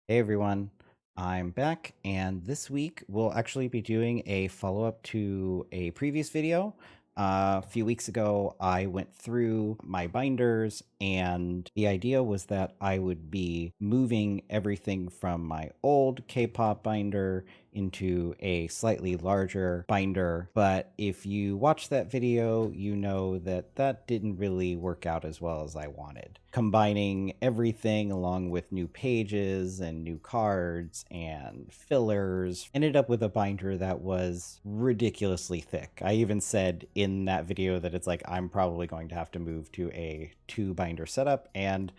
Hey everyone, I'm back, and this week we'll actually be doing a follow-up to a previous video. A few weeks ago, I went through my binders, and the idea was that I would be moving everything from my old K-pop binder into a slightly larger binder. But if you watch that video, you know that that didn't really work out as well as I wanted. Combining everything along with new pages and new cards and fillers ended up with a binder that was ridiculously thick. I even said in that video that it's like I'm probably going to have to move to a 2 binder setup, and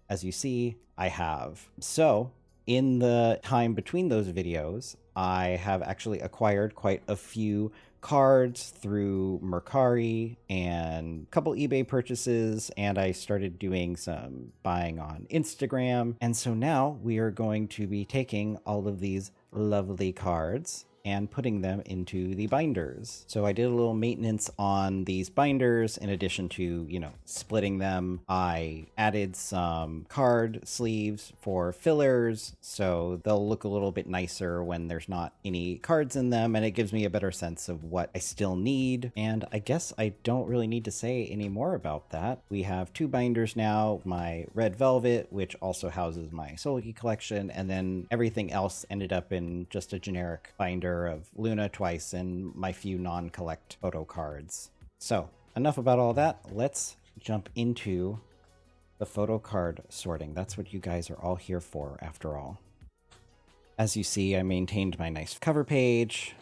as you see, I have. So in the time between those videos, I have actually acquired quite a few cards through Mercari and a couple eBay purchases, and I started doing some buying on Instagram. And so now we are going to be taking all of these lovely cards and putting them into the binders. So I did a little maintenance on these binders in addition to, splitting them. I added some card sleeves for fillers, so they'll look a little bit nicer when there's not any cards in them, and it gives me a better sense of what I still need. And I guess I don't really need to say any more about that. We have 2 binders now, my red velvet, which also houses my Seulgi collection, and then everything else ended up in just a generic binder of LOONA twice and my few non-collect photo cards. So enough about all that. Let's jump into the photo card sorting. That's what you guys are all here for, after all. As you see, I maintained my nice cover page.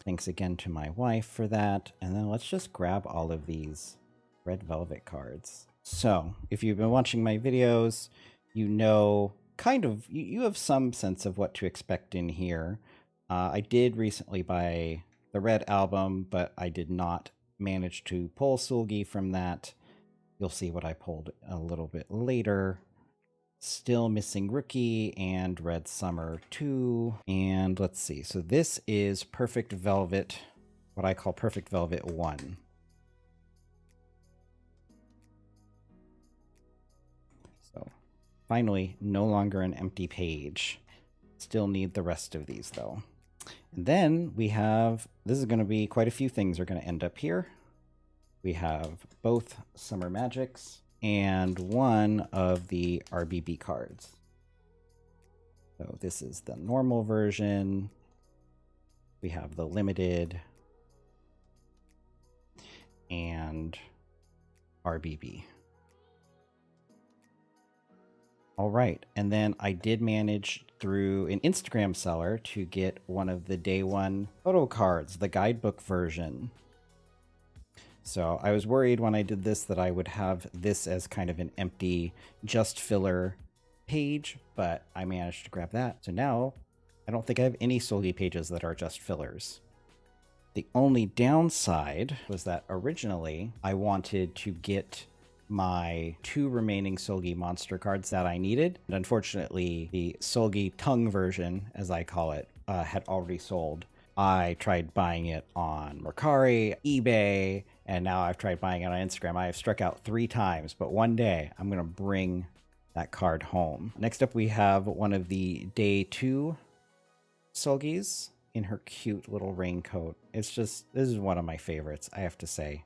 Thanks again to my wife for that. And then let's just grab all of these red velvet cards. So if you've been watching my videos, you know, you have some sense of what to expect in here. I did recently buy the Red album, but I did not manage to pull Seulgi from that. You'll see what I pulled a little bit later. Still missing Rookie and Red Summer 2. And let's see. So this is Perfect Velvet, what I call Perfect Velvet 1. So finally, no longer an empty page. Still need the rest of these though. And then we have, this is going to be quite a few things are going to end up here. We have both Summer Magics and one of the RBB cards. So this is the normal version. We have the limited and RBB. All right, and then I did manage through an Instagram seller to get one of the day one photo cards, the guidebook version. So I was worried when I did this that I would have this as kind of an empty, just filler page, but I managed to grab that. So now I don't think I have any Seulgi pages that are just fillers. The only downside was that originally I wanted to get my 2 remaining Seulgi monster cards that I needed. And unfortunately, the Seulgi tongue version, as I call it, had already sold. I tried buying it on Mercari, eBay, and now I've tried buying it on Instagram. I have struck out 3 times, but one day I'm going to bring that card home. Next up, we have one of the day 2 Seulgis in her cute little raincoat. It's just, this is one of my favorites, I have to say.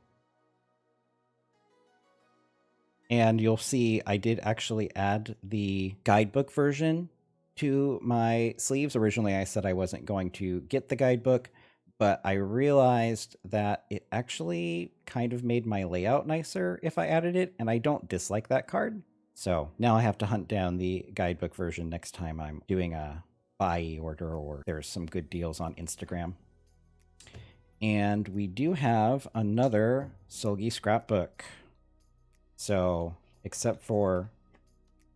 And you'll see I did actually add the guidebook version to my sleeves. Originally, I said I wasn't going to get the guidebook, but I realized that it actually kind of made my layout nicer if I added it, and I don't dislike that card. So now I have to hunt down the guidebook version next time I'm doing a buy order or there's some good deals on Instagram. And we do have another Seulgi scrapbook. So, except for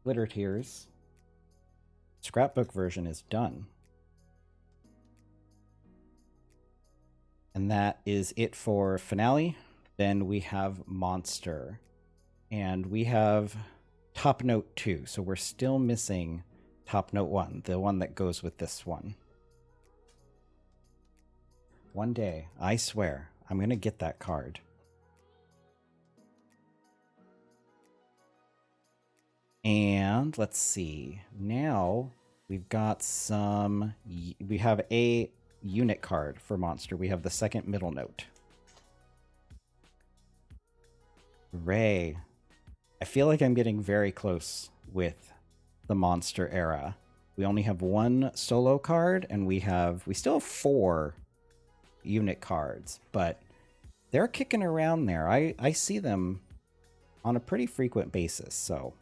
Glitter Tears, scrapbook version is done. And that is it for Finale. Then we have Monster. And we have Top Note 2. So we're still missing Top Note 1, the one that goes with this one. One day, I swear, I'm going to get that card. And let's see. Now We've got some... We have a unit card for monster. We have the second middle note. Ray. I feel like I'm getting very close with the monster era. We only have one solo card, and we still have 4 unit cards, but they're kicking around there. I see them on a pretty frequent basis, so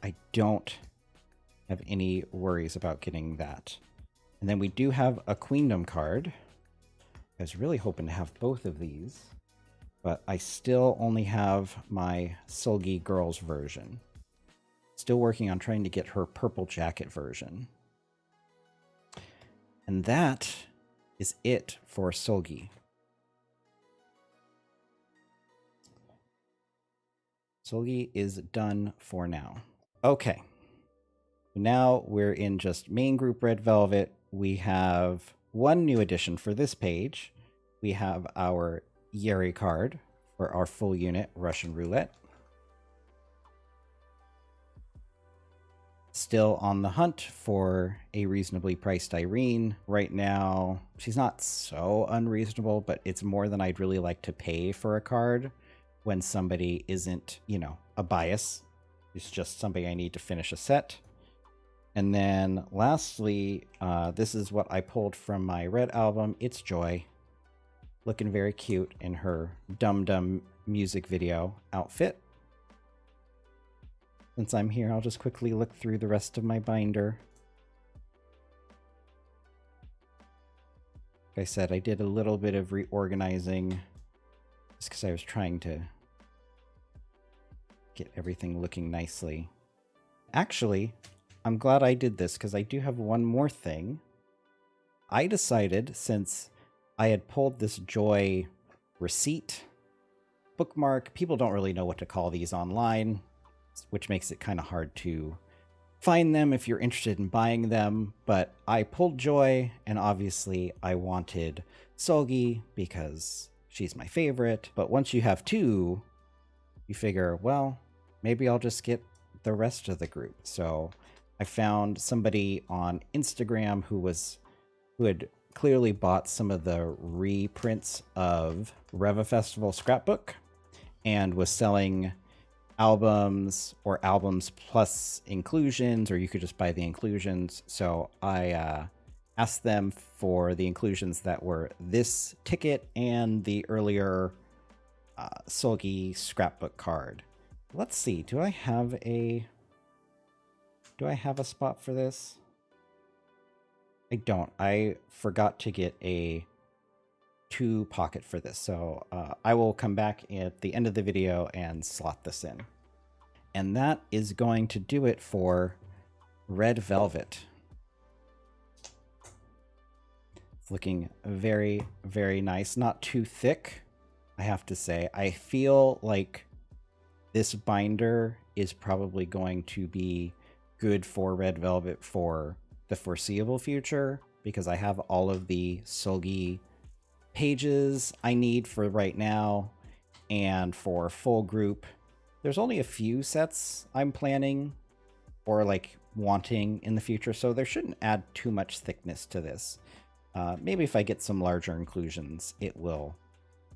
I don't have any worries about getting that. And then we do have a Queendom card. I was really hoping to have both of these, but I still only have my Seulgi Girls version. Still working on trying to get her Purple Jacket version. And that is it for Seulgi. Seulgi is done for now. Okay. Now we're in just main group Red Velvet. We have one new addition for this page. We have our Yeri card for our full unit, Russian Roulette. Still on the hunt for a reasonably priced Irene. Right now, she's not so unreasonable, but it's more than I'd really like to pay for a card when somebody isn't, you know, a bias. It's just somebody I need to finish a set. And then lastly, this is what I pulled from my Red album. It's Joy, looking very cute in her Dum Dum music video outfit. Since I'm here, I'll just quickly look through the rest of my binder. Like I said, I did a little bit of reorganizing just because I was trying to get everything looking nicely. Actually, I'm glad I did this because I do have one more thing. I decided, since I had pulled this Joy receipt, bookmark, people don't really know what to call these online, which makes it kind of hard to find them if you're interested in buying them. But I pulled Joy, and obviously I wanted Seulgi because she's my favorite. But once you have 2, you figure, well, maybe I'll just get the rest of the group. So I found somebody on Instagram who had clearly bought some of the reprints of Reva Festival Scrapbook and was selling albums or albums plus inclusions, or you could just buy the inclusions. So I asked them for the inclusions that were this ticket and the earlier Seulgi Scrapbook card. Let's see, do I have a spot for this? I don't. I forgot to get a 2 pocket for this, so I will come back at the end of the video and slot this in. And that is going to do it for Red Velvet. It's looking very, very nice. Not too thick, I have to say. I feel like this binder is probably going to be good for Red Velvet for the foreseeable future, because I have all of the Seulgi pages I need for right now. And for full group, there's only a few sets I'm planning or like wanting in the future, so there shouldn't add too much thickness to this. Maybe if I get some larger inclusions, it will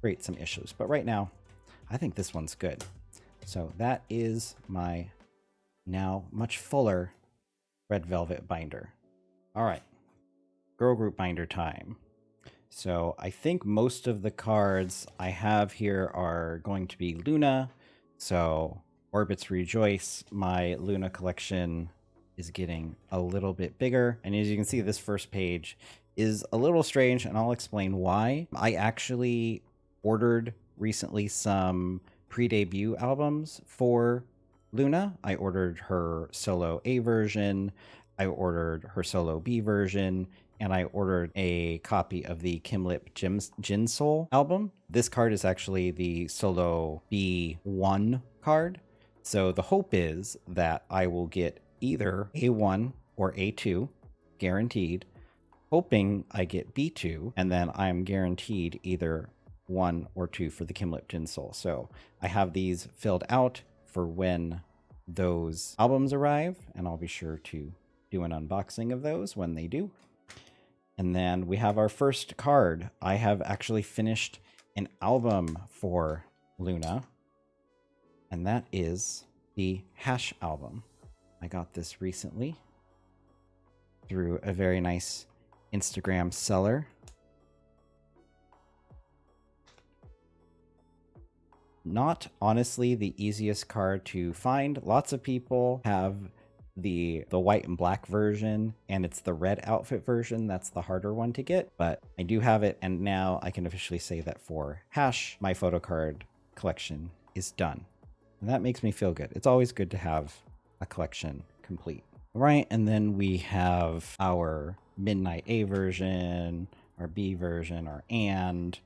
create some issues. But right now, I think this one's good. So that is my now much fuller Red Velvet binder. All right, girl group binder time. So I think most of the cards I have here are going to be LOONA. So Orbits Rejoice, my LOONA collection is getting a little bit bigger. And as you can see, this first page is a little strange, and I'll explain why. I actually ordered recently some pre-debut albums for LOONA. I ordered her solo A version, I ordered her solo B version, and I ordered a copy of the Kim Lip Jin Soul album. This card is actually the solo B1 card. So the hope is that I will get either A1 or A2, guaranteed, hoping I get B2, and then I'm guaranteed either 1 or 2 for the Kim Lip Jin Soul. So I have these filled out for when those albums arrive, and I'll be sure to do an unboxing of those when they do. And then we have our first card. I have actually finished an album for LOONA, and that is the Hash album. I got this recently through a very nice Instagram seller. Not honestly the easiest card to find. Lots of people have the white and black version, and it's the red outfit version that's the harder one to get, but I do have it, and now I can officially say that for Hash, my photo card collection is done. And that makes me feel good. It's always good to have a collection complete. All right, and then we have our Midnight A version, our B version, our and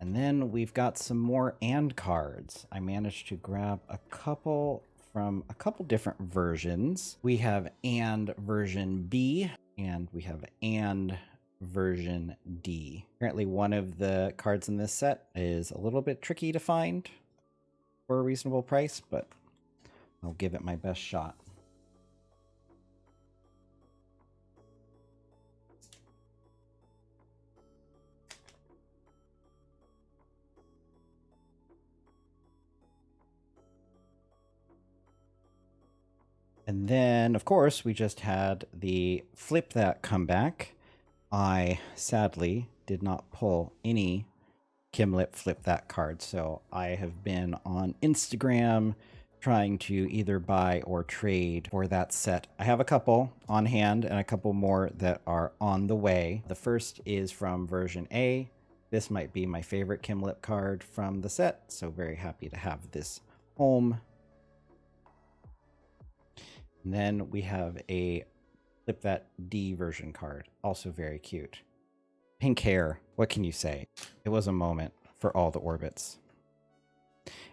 then we've got some more and cards. I managed to grab a couple from a couple different versions. We have and version B, and we have and version D. Apparently one of the cards in this set is a little bit tricky to find for a reasonable price, but I'll give it my best shot. And then, of course, we just had the Flip That comeback. I sadly did not pull any Kimlip Flip That cards, so I have been on Instagram trying to either buy or trade for that set. I have a couple on hand and a couple more that are on the way. The first is from version A. This might be my favorite Kimlip card from the set, so very happy to have this home. And then we have a Flip That D version card, also very cute. Pink hair, what can you say? It was a moment for all the orbits.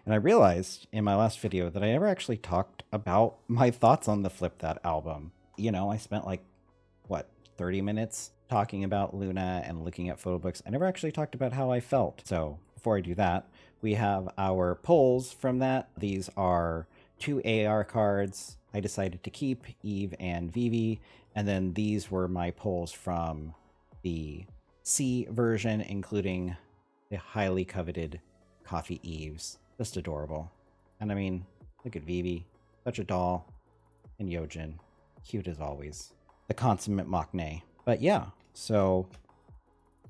And I realized in my last video that I never actually talked about my thoughts on the Flip That album. You know, I spent like, what, 30 minutes talking about LOONA and looking at photo books. I never actually talked about how I felt. So before I do that, we have our pulls from that. These are 2 AR cards I decided to keep, Eve and Vivi, and then these were my pulls from the C version, including the highly coveted Coffee Eves. Just adorable. And I mean, look at Vivi, such a doll, and Yojin, cute as always. The consummate Maknae. But yeah, so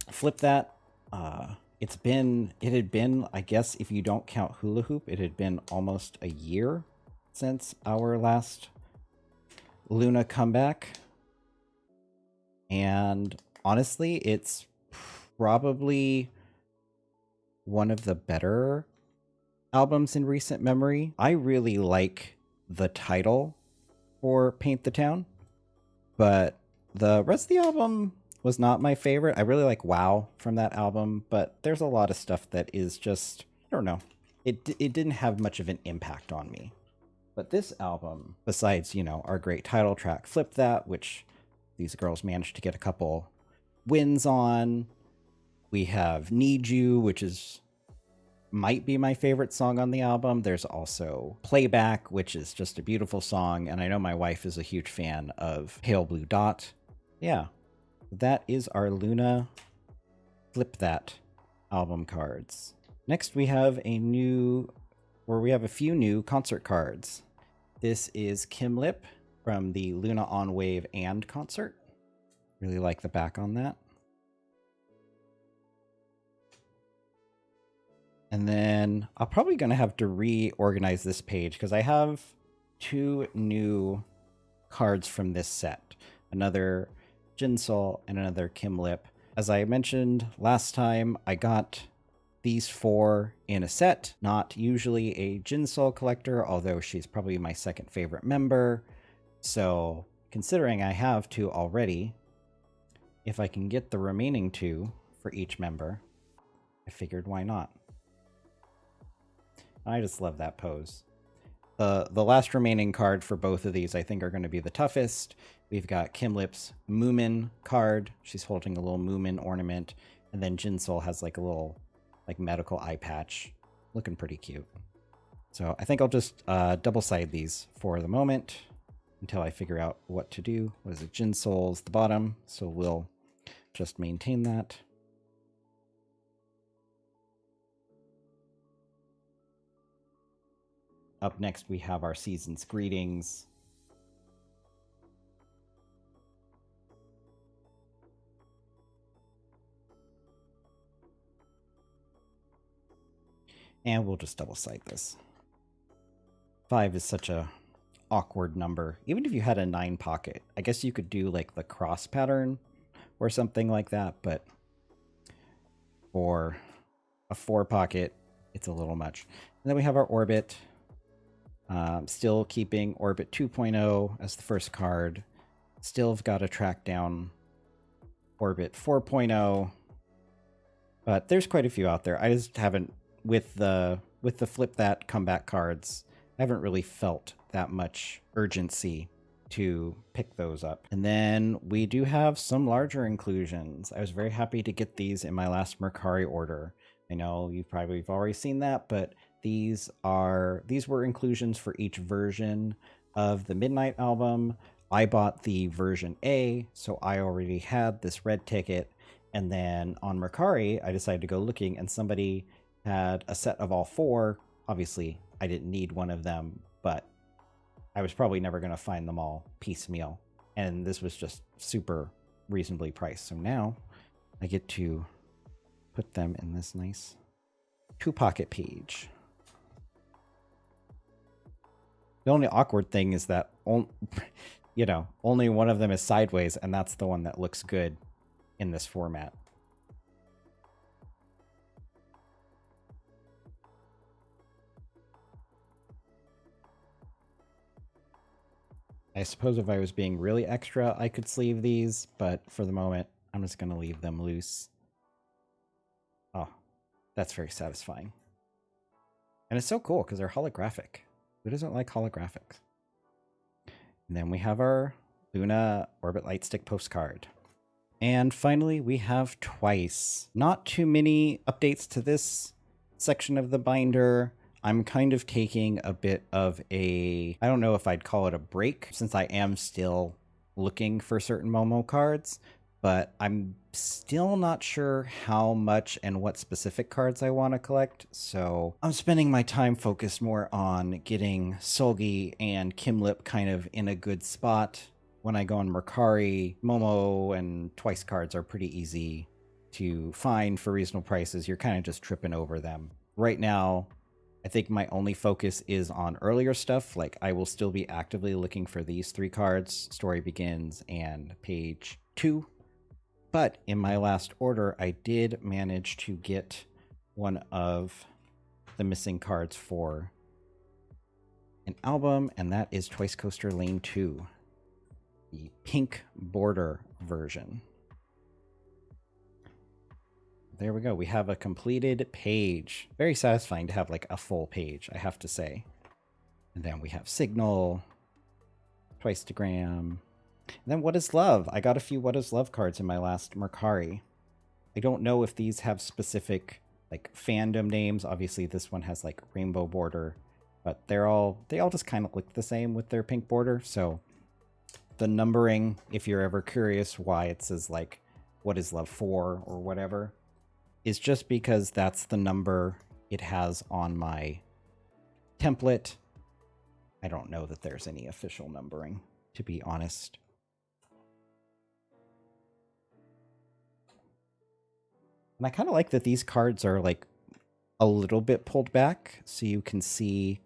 Flip That. It had been, I guess, if you don't count Hula Hoop, it had been almost a year since our last LOONA comeback. And honestly, it's probably one of the better albums in recent memory. I really like the title for Paint the Town, but the rest of the album was not my favorite. I really like Wow from that album, but there's a lot of stuff that is just, I don't know. It didn't have much of an impact on me. But this album, besides, you know, our great title track, Flip That, which these girls managed to get a couple wins on. We have Need You, which might be my favorite song on the album. There's also Playback, which is just a beautiful song. And I know my wife is a huge fan of Pale Blue Dot. Yeah, that is our LOONA Flip That album cards. Next, we have a few new concert cards. This is Kimlip from the LOONA On Wave and concert. Really like the back on that. And then I'm probably going to have to reorganize this page because I have 2 new cards from this set. Another Jinsol and another Kimlip. As I mentioned last time, I got these 4 in a set. Not usually a Jinsol collector, although she's probably my second favorite member. So considering I have 2 already, if I can get the remaining 2 for each member, I figured why not. I just love that pose. The last remaining card for both of these I think are going to be the toughest. We've got Kimlip's Moomin card. She's holding a little Moomin ornament. And then Jinsol has like a little medical eye patch. Looking pretty cute. So I think I'll just double side these for the moment. until I figure out what to do. What is it? Jin Soul's the bottom, so we'll just maintain that. Up next, we have our season's greetings. And we'll just double side this. 5 is such a awkward number. Even if you had a 9 pocket, I guess you could do like the cross pattern or something like that, but for a 4 pocket, it's a little much. And then we have our orbit. Still keeping Orbit 2.0 as the first card. Still have got to track down Orbit 4.0. But there's quite a few out there. I just haven't, with the flip that comeback cards, I haven't really felt that much urgency to pick those up. And then we do have some larger inclusions. I was very happy to get these in my last Mercari order. I know you've probably already seen that, but these were inclusions for each version of the Midnight album. I bought the version A, so I already had this red ticket. And then on Mercari, I decided to go looking, and somebody had a set of all 4. Obviously, I didn't need one of them, but I was probably never going to find them all piecemeal. And this was just super reasonably priced. So now I get to put them in this nice 2-pocket page. The only awkward thing is that, only one of them is sideways, and that's the one that looks good in this format. I suppose if I was being really extra, I could sleeve these, but for the moment, I'm just going to leave them loose. Oh, that's very satisfying. And it's so cool because they're holographic. Who doesn't like holographics? And then we have our LOONA Orbit Lightstick postcard. And finally, we have Twice. Not too many updates to this section of the binder. I'm kind of taking a bit of I don't know if I'd call it a break, since I am still looking for certain Momo cards, but I'm still not sure how much and what specific cards I want to collect, so I'm spending my time focused more on getting Seulgi and Kimlip kind of in a good spot. When I go on Mercari, Momo and Twice cards are pretty easy to find for reasonable prices. You're kind of just tripping over them. Right now, I think my only focus is on earlier stuff. Like, I will still be actively looking for these 3 cards, Story Begins and Page 2. But in my last order, I did manage to get one of the missing cards for an album, and that is Twice Coaster Lane 2, the pink border version. There we go. We have a completed page. Very satisfying to have like a full page, I have to say. And then we have Signal, Twice-to-gram. And then What is Love? I got a few What is Love cards in my last Mercari. I don't know if these have specific like fandom names. Obviously this one has like rainbow border, but they all just kind of look the same with their pink border. So the numbering, if you're ever curious why it says like What is Love 4 or whatever, is just because that's the number it has on my template. I don't know that there's any official numbering, to be honest. And I kind of like that these cards are like a little bit pulled back so you can see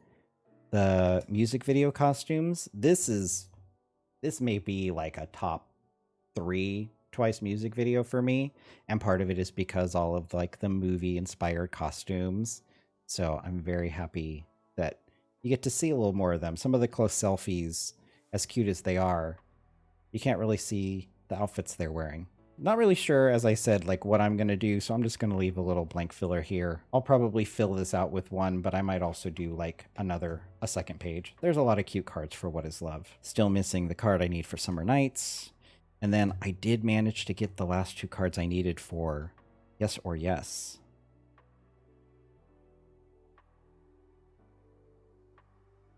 the music video costumes. This may be like a top 3 Twice music video for me, and part of it is because all of like the movie inspired costumes. So I'm very happy that you get to see a little more of them. Some of the close selfies, as cute as they are, you can't really see the outfits they're wearing. Not really sure, as I said, like what I'm going to do, so I'm just going to leave a little blank filler here. I'll probably fill this out with one, but I might also do like a second page. There's a lot of cute cards for What is Love. Still missing the card I need for Summer Nights. And then I did manage to get the last 2 cards I needed for Yes or Yes.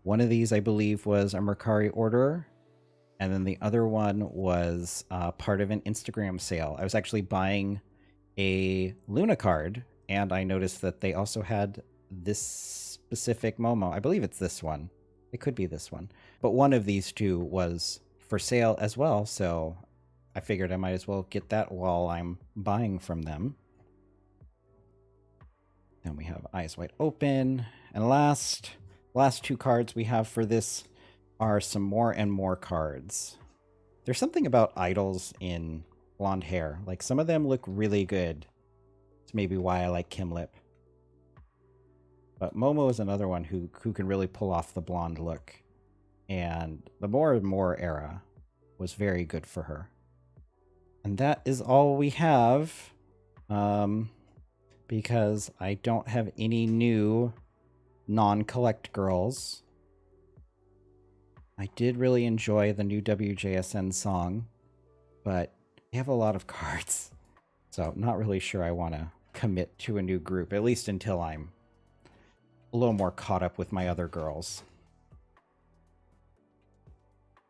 One of these, I believe, was a Mercari order. And then the other one was part of an Instagram sale. I was actually buying a LOONA card, and I noticed that they also had this specific Momo. I believe it's this one. It could be this one. But one of these two was for sale as well, so I figured I might as well get that while I'm buying from them. Then we have Eyes Wide Open. And last two cards we have for this are some More and More cards. There's something about idols in blonde hair. Like, some of them look really good. It's maybe why I like Kimlip. But Momo is another one who can really pull off the blonde look. And the More and More era was very good for her. And that is all we have. Because I don't have any new non-collect girls. I did really enjoy the new WJSN song, but they have a lot of cards. So I'm not really sure I want to commit to a new group, at least until I'm a little more caught up with my other girls.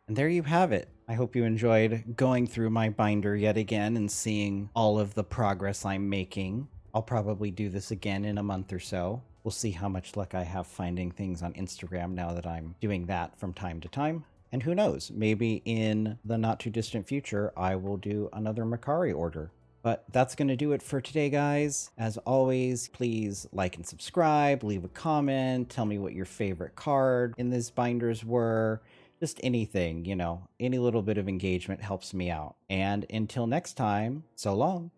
And there you have it. I hope you enjoyed going through my binder yet again and seeing all of the progress I'm making. I'll probably do this again in a month or so. We'll see how much luck I have finding things on Instagram now that I'm doing that from time to time. And who knows, maybe in the not too distant future, I will do another Mercari order. But that's going to do it for today, guys. As always, please like and subscribe, leave a comment, tell me what your favorite card in these binders were. Just anything, you know, any little bit of engagement helps me out. And until next time, so long.